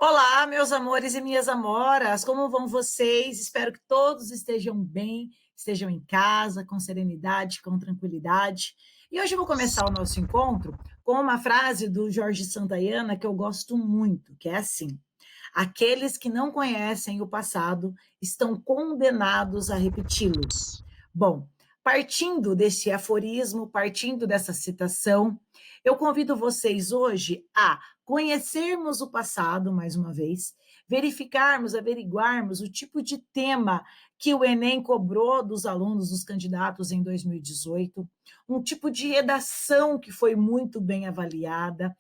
Olá, meus amores e minhas amoras, como vão vocês? Espero que todos estejam bem, estejam em casa, com serenidade, com tranquilidade. E hoje eu vou começar o nosso encontro com uma frase do Jorge Santayana que eu gosto muito, que é assim: aqueles que não conhecem o passado estão condenados a repeti-lo. Bom, partindo desse aforismo, partindo dessa citação, eu convido vocês hoje a conhecermos o passado, mais uma vez, verificarmos, averiguarmos o tipo de tema que o Enem cobrou dos alunos, dos candidatos em 2018, um tipo de redação que foi muito bem avaliada,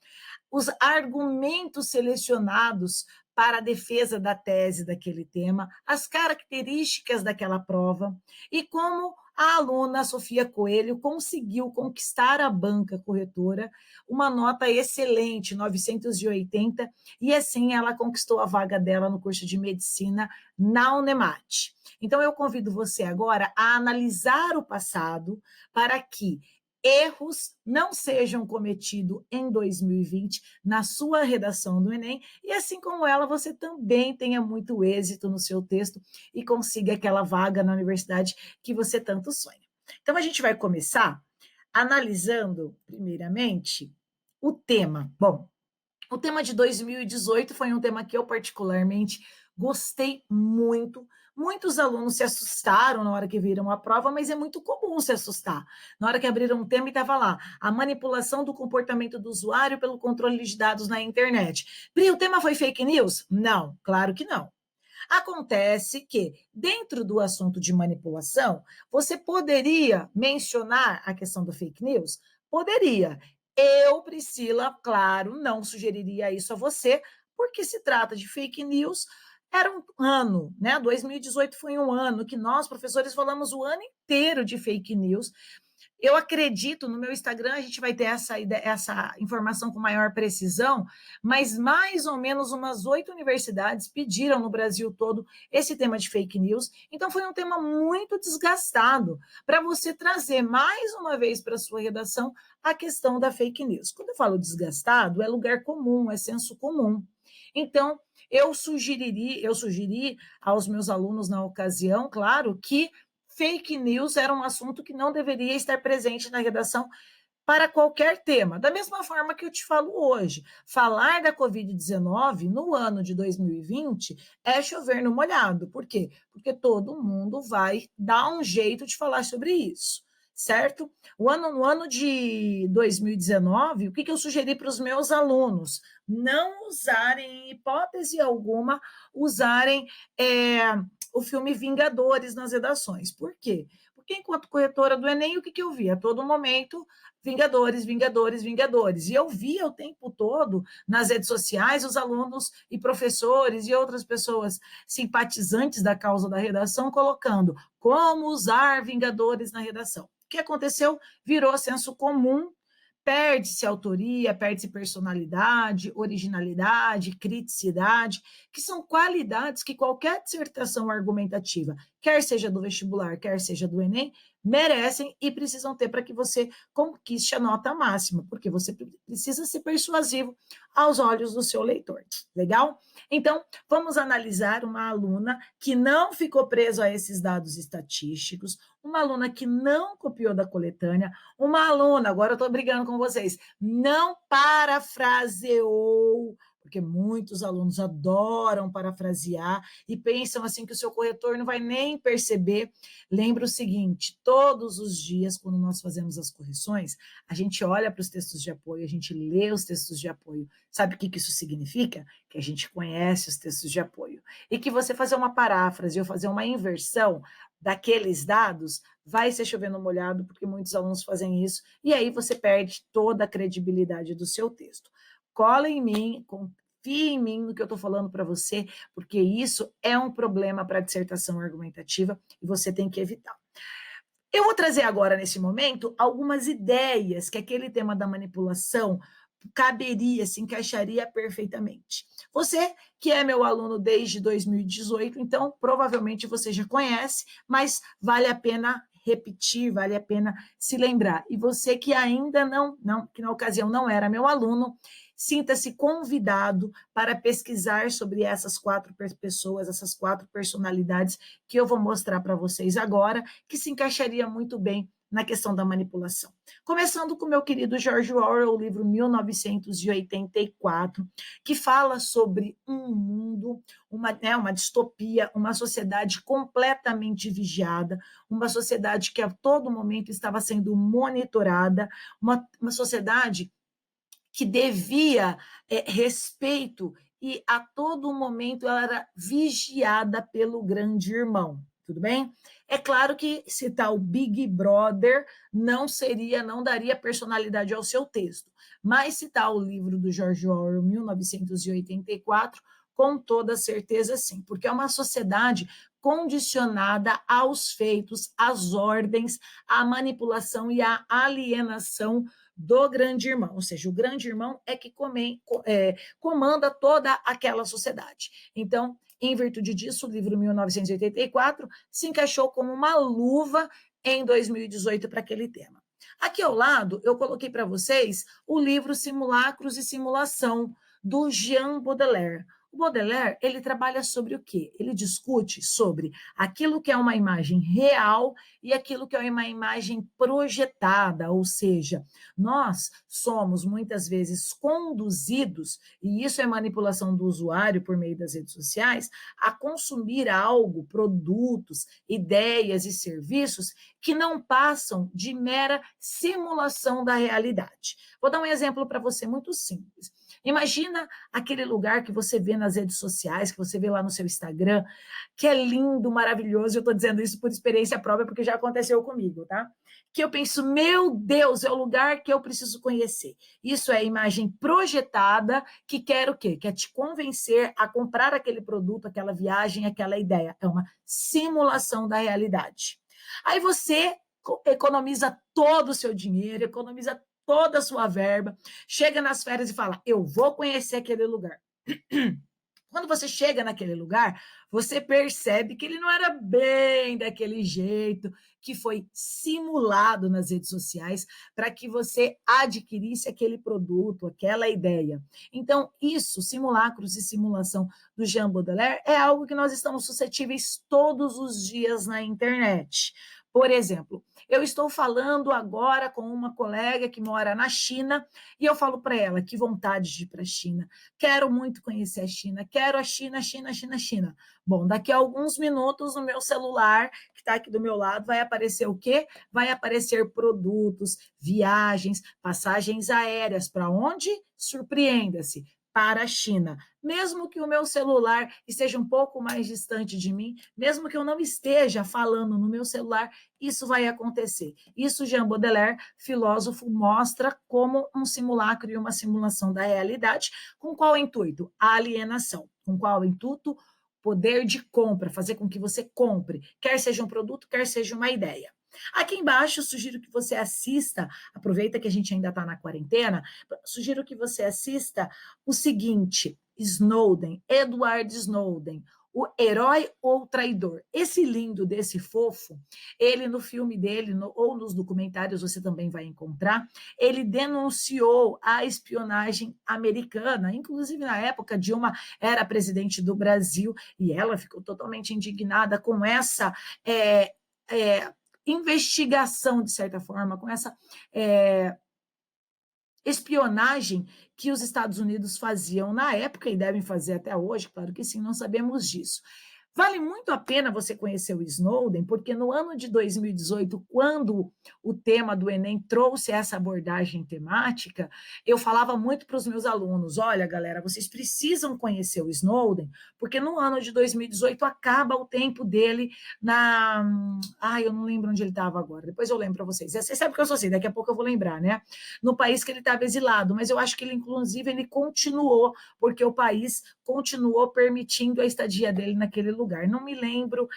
os argumentos selecionados para a defesa da tese daquele tema, as características daquela prova e como a aluna Sofia Coelho conseguiu conquistar a banca corretora uma nota excelente, 980, e assim ela conquistou a vaga dela no curso de medicina na Unemat. Então eu convido você agora a analisar o passado para que erros não sejam cometidos em 2020 na sua redação do Enem, e assim como ela, você também tenha muito êxito no seu texto e consiga aquela vaga na universidade que você tanto sonha. Então, a gente vai começar analisando, primeiramente, o tema. Bom, o tema de 2018 foi um tema que eu particularmente gostei muito. Muitos alunos se assustaram na hora que viram a prova, mas é muito comum se assustar. Na hora que abriram um tema e estava lá, a manipulação do comportamento do usuário pelo controle de dados na internet. Pri, o tema foi fake news? Não, claro que não. Acontece que, dentro do assunto de manipulação, você poderia mencionar a questão do fake news? Poderia. Eu, Priscila, claro, não sugeriria isso a você, porque se trata de fake news. Era um ano, né? 2018 foi um ano que nós, professores, falamos o ano inteiro de fake news. Eu acredito, no meu Instagram a gente vai ter essa informação com maior precisão, mas mais ou menos umas 8 universidades pediram no Brasil todo esse tema de fake news. Então foi um tema muito desgastado para você trazer mais uma vez para a sua redação a questão da fake news. Quando eu falo desgastado, é lugar comum, é senso comum. Então, eu sugeri aos meus alunos na ocasião, claro, que fake news era um assunto que não deveria estar presente na redação para qualquer tema. Da mesma forma que eu te falo hoje, falar da Covid-19 no ano de 2020 é chover no molhado. Por quê? Porque todo mundo vai dar um jeito de falar sobre isso, certo? No ano de 2019, o que eu sugeri para os meus alunos? Não usarem, em hipótese alguma, usarem o filme Vingadores nas redações. Por quê? Porque enquanto corretora do Enem, o que eu via? A todo momento, Vingadores, Vingadores, Vingadores. E eu via o tempo todo nas redes sociais os alunos e professores e outras pessoas simpatizantes da causa da redação colocando como usar Vingadores na redação. O que aconteceu? Virou senso comum, perde-se autoria, perde-se personalidade, originalidade, criticidade, que são qualidades que qualquer dissertação argumentativa, quer seja do vestibular, quer seja do Enem, merecem e precisam ter para que você conquiste a nota máxima, porque você precisa ser persuasivo aos olhos do seu leitor. Legal? Então, vamos analisar uma aluna que não ficou preso a esses dados estatísticos, uma aluna que não copiou da coletânea, uma aluna, agora eu estou brigando com vocês, não parafraseou, porque muitos alunos adoram parafrasear e pensam assim que o seu corretor não vai nem perceber. Lembra o seguinte, todos os dias, quando nós fazemos as correções, a gente olha para os textos de apoio, a gente lê os textos de apoio. Sabe o que isso significa? Que a gente conhece os textos de apoio. E que você fazer uma paráfrase ou fazer uma inversão daqueles dados vai ser chovendo molhado, porque muitos alunos fazem isso, e aí você perde toda a credibilidade do seu texto. Cola em mim, confie em mim no que eu estou falando para você, porque isso é um problema para a dissertação argumentativa e você tem que evitar. Eu vou trazer agora, nesse momento, algumas ideias que aquele tema da manipulação caberia, se encaixaria perfeitamente. Você, que é meu aluno desde 2018, então provavelmente você já conhece, mas vale a pena repetir, vale a pena se lembrar. E você que ainda não, que na ocasião não era meu aluno, sinta-se convidado para pesquisar sobre essas 4 pessoas, essas 4 personalidades que eu vou mostrar para vocês agora, que se encaixaria muito bem na questão da manipulação. Começando com o meu querido George Orwell, o livro 1984, que fala sobre um mundo, uma distopia, uma sociedade completamente vigiada, uma sociedade que a todo momento estava sendo monitorada, uma sociedade que devia respeito e a todo momento ela era vigiada pelo grande irmão. Tudo bem? É claro que citar o Big Brother não daria personalidade ao seu texto, mas citar o livro do George Orwell, 1984, com toda certeza sim, porque é uma sociedade condicionada aos feitos, às ordens, à manipulação e à alienação do grande irmão, ou seja, o grande irmão é que comanda toda aquela sociedade. Então, em virtude disso, o livro 1984 se encaixou como uma luva em 2018 para aquele tema. Aqui ao lado, eu coloquei para vocês o livro Simulacros e Simulação, do Jean Baudelaire. O Baudelaire, ele trabalha sobre o quê? Ele discute sobre aquilo que é uma imagem real e aquilo que é uma imagem projetada, ou seja, nós somos muitas vezes conduzidos, e isso é manipulação do usuário por meio das redes sociais, a consumir algo, produtos, ideias e serviços que não passam de mera simulação da realidade. Vou dar um exemplo para você muito simples. Imagina aquele lugar que você vê nas redes sociais, que você vê lá no seu Instagram, que é lindo, maravilhoso. Eu estou dizendo isso por experiência própria, porque já aconteceu comigo, tá? Que eu penso, meu Deus, é o lugar que eu preciso conhecer. Isso é imagem projetada que quer o quê? Quer te convencer a comprar aquele produto, aquela viagem, aquela ideia. É uma simulação da realidade. Aí você economiza todo o seu dinheiro, economiza toda a sua verba, chega nas férias e fala, eu vou conhecer aquele lugar. Quando você chega naquele lugar, você percebe que ele não era bem daquele jeito, que foi simulado nas redes sociais para que você adquirisse aquele produto, aquela ideia. Então, isso, simulacros e simulação do Jean Baudelaire, é algo que nós estamos suscetíveis todos os dias na internet. Por exemplo, eu estou falando agora com uma colega que mora na China e eu falo para ela que vontade de ir para a China, quero muito conhecer a China, quero a China, China, China, China. Bom, daqui a alguns minutos no meu celular, que está aqui do meu lado, vai aparecer o quê? Vai aparecer produtos, viagens, passagens aéreas. Para onde? Surpreenda-se, para a China. Mesmo que o meu celular esteja um pouco mais distante de mim, mesmo que eu não esteja falando no meu celular, isso vai acontecer. Isso Jean Baudelaire, filósofo, mostra como um simulacro e uma simulação da realidade. Com qual intuito? A alienação. Com qual intuito? Poder de compra, fazer com que você compre, quer seja um produto, quer seja uma ideia. Aqui embaixo, sugiro que você assista, aproveita que a gente ainda está na quarentena, sugiro que você assista o seguinte, Snowden, Edward Snowden, o herói ou o traidor. Esse lindo desse fofo, ele no filme dele, ou nos documentários você também vai encontrar, ele denunciou a espionagem americana, inclusive na época Dilma era presidente do Brasil, e ela ficou totalmente indignada com essa investigação, de certa forma, com essa espionagem que os Estados Unidos faziam na época e devem fazer até hoje, claro que sim, não sabemos disso. Vale muito a pena você conhecer o Snowden, porque no ano de 2018, quando o tema do Enem trouxe essa abordagem temática, eu falava muito para os meus alunos, olha, galera, vocês precisam conhecer o Snowden, porque no ano de 2018 acaba o tempo dele eu não lembro onde ele estava agora, depois eu lembro para vocês. Vocês sabem que eu sou assim, daqui a pouco eu vou lembrar, né? No país que ele estava exilado, mas eu acho que ele, inclusive, ele continuou, porque o país continuou permitindo a estadia dele naquele lugar. Não me lembro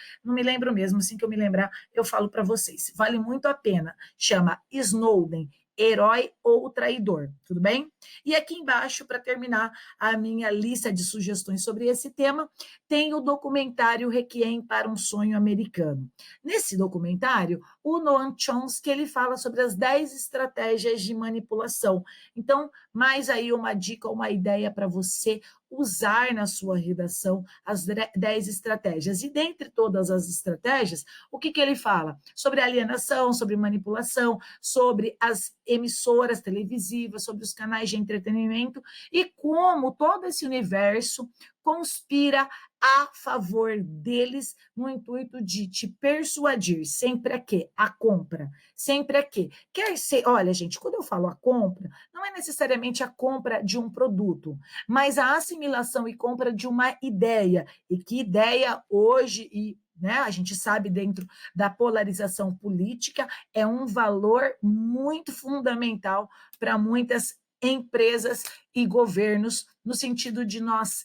mesmo, assim que eu me lembrar, eu falo para vocês. Vale muito a pena. Chama Snowden, herói ou traidor, tudo bem? E aqui embaixo, para terminar a minha lista de sugestões sobre esse tema, tem o documentário Requiem para um Sonho Americano. Nesse documentário, o Noam Chomsky ele fala sobre as 10 estratégias de manipulação. Então, mais aí uma dica, uma ideia para você usar na sua redação as 10 estratégias. E dentre todas as estratégias, o que ele fala? Sobre alienação, sobre manipulação, sobre as emissoras televisivas, sobre os canais de entretenimento e como todo esse universo conspira a favor deles no intuito de te persuadir sempre a quê? A compra. Sempre a quê? Quer ser, olha, gente, quando eu falo a compra, não é necessariamente a compra de um produto, mas a assimilação e compra de uma ideia. E que ideia hoje e né, a gente sabe dentro da polarização política é um valor muito fundamental para muitas empresas e governos no sentido de nós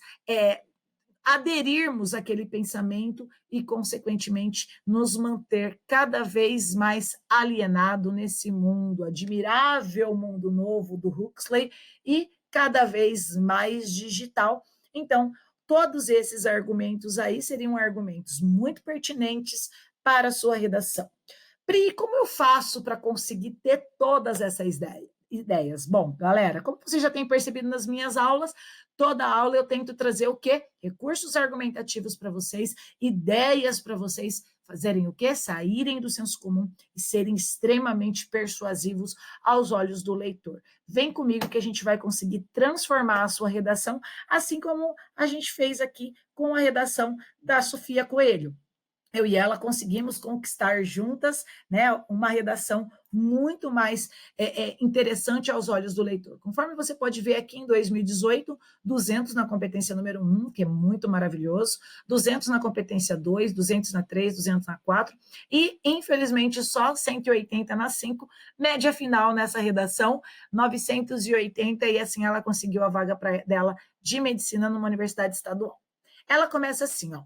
aderirmos àquele pensamento e, consequentemente, nos manter cada vez mais alienado nesse mundo, admirável mundo novo do Huxley e cada vez mais digital. Então, todos esses argumentos aí seriam argumentos muito pertinentes para a sua redação. Pri, como eu faço para conseguir ter todas essas ideias? Bom, galera, como você já tem percebido nas minhas aulas, toda aula eu tento trazer o quê? Recursos argumentativos para vocês, ideias para vocês fazerem o quê? Saírem do senso comum e serem extremamente persuasivos aos olhos do leitor. Vem comigo que a gente vai conseguir transformar a sua redação, assim como a gente fez aqui com a redação da Sofia Coelho. Eu e ela conseguimos conquistar juntas, né, uma redação muito mais interessante aos olhos do leitor. Conforme você pode ver aqui em 2018, 200 na competência número 1, que é muito maravilhoso, 200 na competência 2, 200 na 3, 200 na 4, e, infelizmente, só 180 na 5, média final nessa redação, 980, e assim ela conseguiu a vaga dela de medicina numa universidade estadual. Ela começa assim, ó.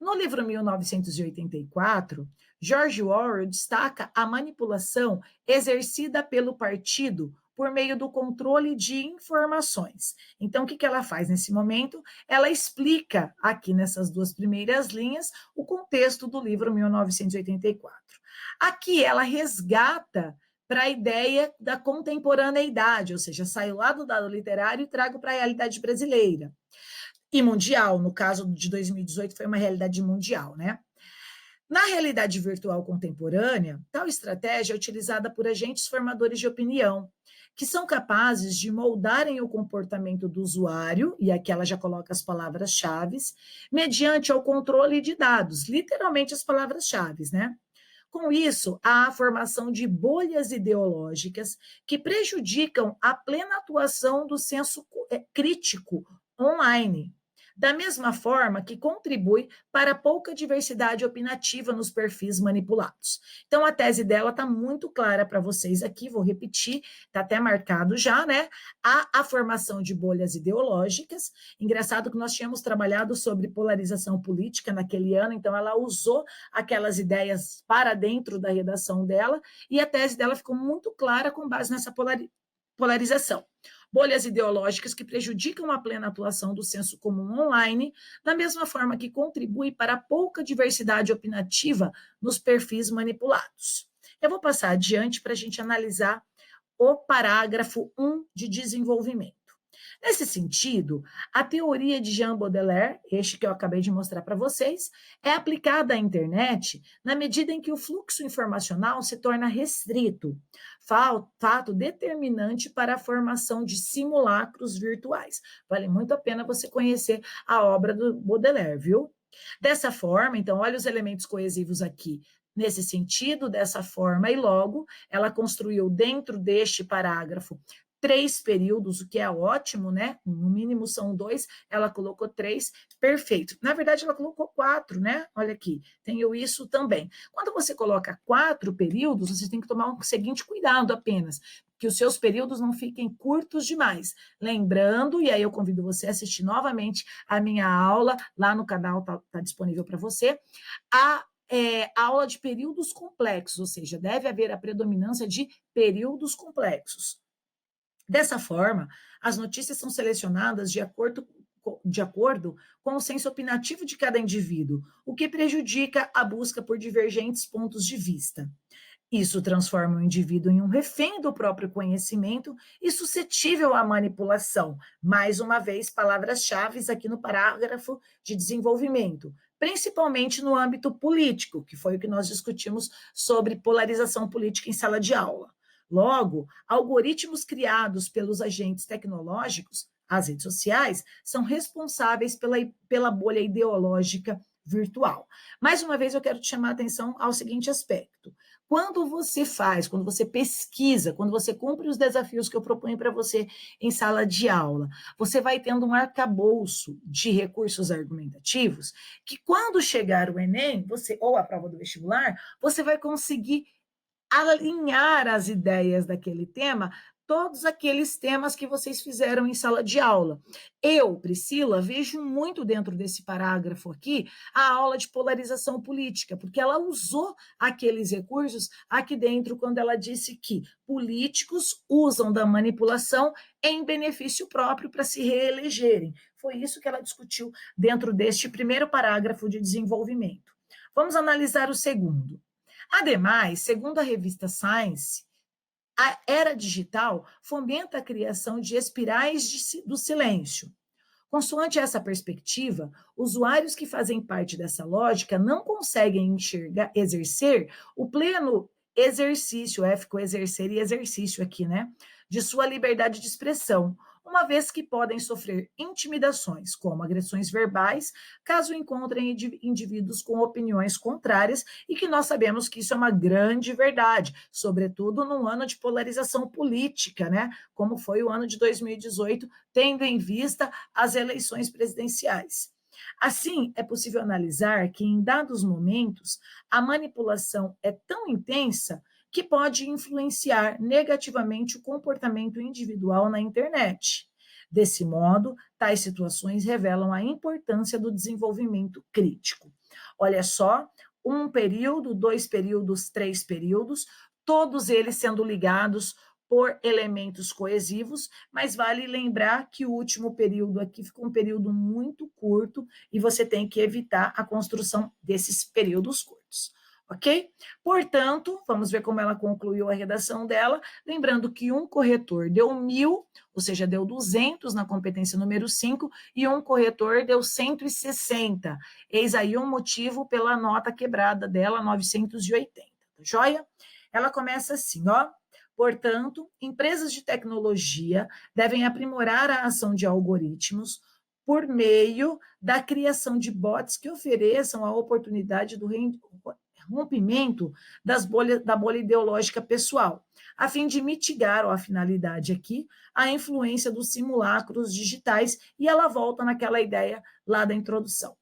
No livro 1984, George Orwell destaca a manipulação exercida pelo partido por meio do controle de informações. Então, o que ela faz nesse momento? Ela explica aqui nessas duas primeiras linhas o contexto do livro 1984. Aqui ela resgata para a ideia da contemporaneidade, ou seja, saiu lá do dado literário e trago para a realidade brasileira. E mundial, no caso de 2018 foi uma realidade mundial, né? Na realidade virtual contemporânea, tal estratégia é utilizada por agentes formadores de opinião, que são capazes de moldarem o comportamento do usuário, e aqui ela já coloca as palavras-chave, mediante o controle de dados, literalmente as palavras-chave, né? Com isso, há a formação de bolhas ideológicas que prejudicam a plena atuação do senso crítico online. Da mesma forma que contribui para a pouca diversidade opinativa nos perfis manipulados. Então, a tese dela está muito clara para vocês aqui, vou repetir, está até marcado já, né? Há a formação de bolhas ideológicas. Engraçado que nós tínhamos trabalhado sobre polarização política naquele ano, então ela usou aquelas ideias para dentro da redação dela, e a tese dela ficou muito clara com base nessa polarização. Bolhas ideológicas que prejudicam a plena atuação do senso comum online, da mesma forma que contribui para a pouca diversidade opinativa nos perfis manipulados. Eu vou passar adiante para a gente analisar o parágrafo 1 de desenvolvimento. Nesse sentido, a teoria de Jean Baudelaire, este que eu acabei de mostrar para vocês, é aplicada à internet na medida em que o fluxo informacional se torna restrito, fato determinante para a formação de simulacros virtuais. Vale muito a pena você conhecer a obra do Baudelaire, viu? Dessa forma, então, olha os elementos coesivos aqui. Nesse sentido, dessa forma, e logo, ela construiu dentro deste parágrafo 3 períodos, o que é ótimo, né? No mínimo são 2, ela colocou 3, perfeito. Na verdade, ela colocou 4, né? Olha aqui, tenho isso também. Quando você coloca 4 períodos, você tem que tomar um seguinte cuidado apenas, que os seus períodos não fiquem curtos demais. Lembrando, e aí eu convido você a assistir novamente a minha aula, lá no canal tá disponível para você, aula de períodos complexos, ou seja, deve haver a predominância de períodos complexos. Dessa forma, as notícias são selecionadas de acordo com o senso opinativo de cada indivíduo, o que prejudica a busca por divergentes pontos de vista. Isso transforma o indivíduo em um refém do próprio conhecimento e suscetível à manipulação. Mais uma vez, palavras-chave aqui no parágrafo de desenvolvimento, principalmente no âmbito político, que foi o que nós discutimos sobre polarização política em sala de aula. Logo, algoritmos criados pelos agentes tecnológicos, as redes sociais, são responsáveis pela bolha ideológica virtual. Mais uma vez, eu quero te chamar a atenção ao seguinte aspecto. Quando você pesquisa, quando você cumpre os desafios que eu proponho para você em sala de aula, você vai tendo um arcabouço de recursos argumentativos que, quando chegar o Enem, ou a prova do vestibular, você vai conseguir alinhar as ideias daquele tema, todos aqueles temas que vocês fizeram em sala de aula. Eu, Priscila, vejo muito dentro desse parágrafo aqui a aula de polarização política, porque ela usou aqueles recursos aqui dentro quando ela disse que políticos usam da manipulação em benefício próprio para se reelegerem. Foi isso que ela discutiu dentro deste primeiro parágrafo de desenvolvimento. Vamos analisar o segundo. Ademais, segundo a revista Science, a era digital fomenta a criação de espirais do silêncio. Consoante essa perspectiva, usuários que fazem parte dessa lógica não conseguem exercer o pleno exercício, ficou exercer e exercício aqui, né? De sua liberdade de expressão, uma vez que podem sofrer intimidações, como agressões verbais, caso encontrem indivíduos com opiniões contrárias, e que nós sabemos que isso é uma grande verdade, sobretudo num ano de polarização política, né? Como foi o ano de 2018, tendo em vista as eleições presidenciais. Assim, é possível analisar que, em dados momentos, a manipulação é tão intensa que pode influenciar negativamente o comportamento individual na internet. Desse modo, tais situações revelam a importância do desenvolvimento crítico. Olha só, 1 período, 2 períodos, 3 períodos, todos eles sendo ligados por elementos coesivos, mas vale lembrar que o último período aqui ficou um período muito curto e você tem que evitar a construção desses períodos curtos. Ok? Portanto, vamos ver como ela concluiu a redação dela, lembrando que um corretor deu 1.000, ou seja, deu 200 na competência número 5, e um corretor deu 160. Eis aí um motivo pela nota quebrada dela, 980. Tá joia? Ela começa assim, ó. Portanto, empresas de tecnologia devem aprimorar a ação de algoritmos por meio da criação de bots que ofereçam a oportunidade do rompimento da bolha ideológica pessoal, a fim de mitigar, a finalidade aqui, a influência dos simulacros digitais, e ela volta naquela ideia lá da introdução,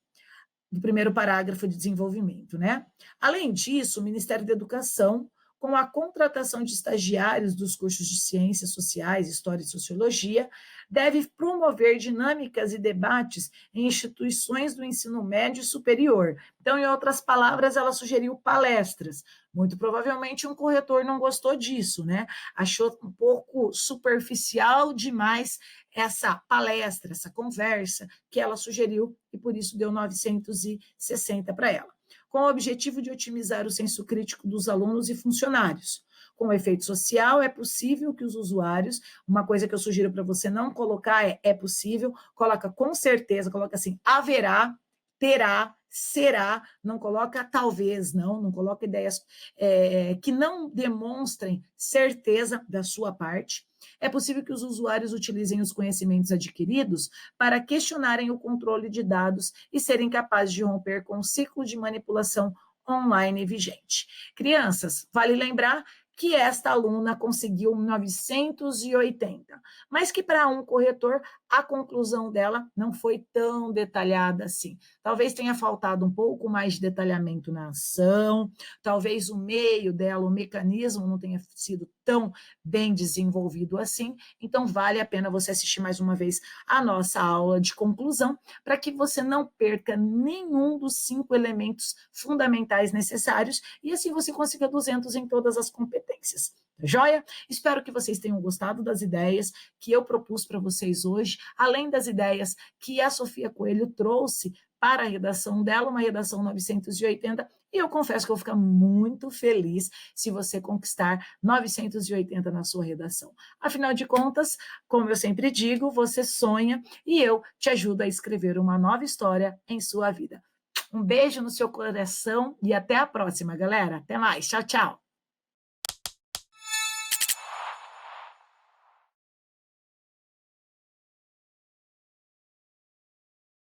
do primeiro parágrafo de desenvolvimento, né? Além disso, o Ministério da Educação, com a contratação de estagiários dos cursos de Ciências Sociais, História e Sociologia, deve promover dinâmicas e debates em instituições do ensino médio e superior. Então, em outras palavras, ela sugeriu palestras. Muito provavelmente um corretor não gostou disso, né? Achou um pouco superficial demais essa palestra, essa conversa que ela sugeriu, e por isso deu 960 para ela, com o objetivo de otimizar o senso crítico dos alunos e funcionários. Com o efeito social, é possível que os usuários, uma coisa que eu sugiro para você não colocar é possível, coloca com certeza, coloca assim, haverá, terá, será, não coloca talvez, não coloca ideias que não demonstrem certeza da sua parte. É possível que os usuários utilizem os conhecimentos adquiridos para questionarem o controle de dados e serem capazes de romper com o ciclo de manipulação online vigente. Crianças, vale lembrar que esta aluna conseguiu 980, mas que para um corretor a conclusão dela não foi tão detalhada assim. Talvez tenha faltado um pouco mais de detalhamento na ação, talvez o meio dela, o mecanismo não tenha sido tão bem desenvolvido assim. Então, vale a pena você assistir mais uma vez a nossa aula de conclusão, para que você não perca nenhum dos 5 elementos fundamentais necessários e assim você consiga 200 em todas as competências. Tá joia? Espero que vocês tenham gostado das ideias que eu propus para vocês hoje, além das ideias que a Sofia Coelho trouxe para a redação dela, uma redação 980, e eu confesso que eu vou ficar muito feliz se você conquistar 980 na sua redação. Afinal de contas, como eu sempre digo, você sonha e eu te ajudo a escrever uma nova história em sua vida. Um beijo no seu coração e até a próxima, galera. Até mais. Tchau, tchau.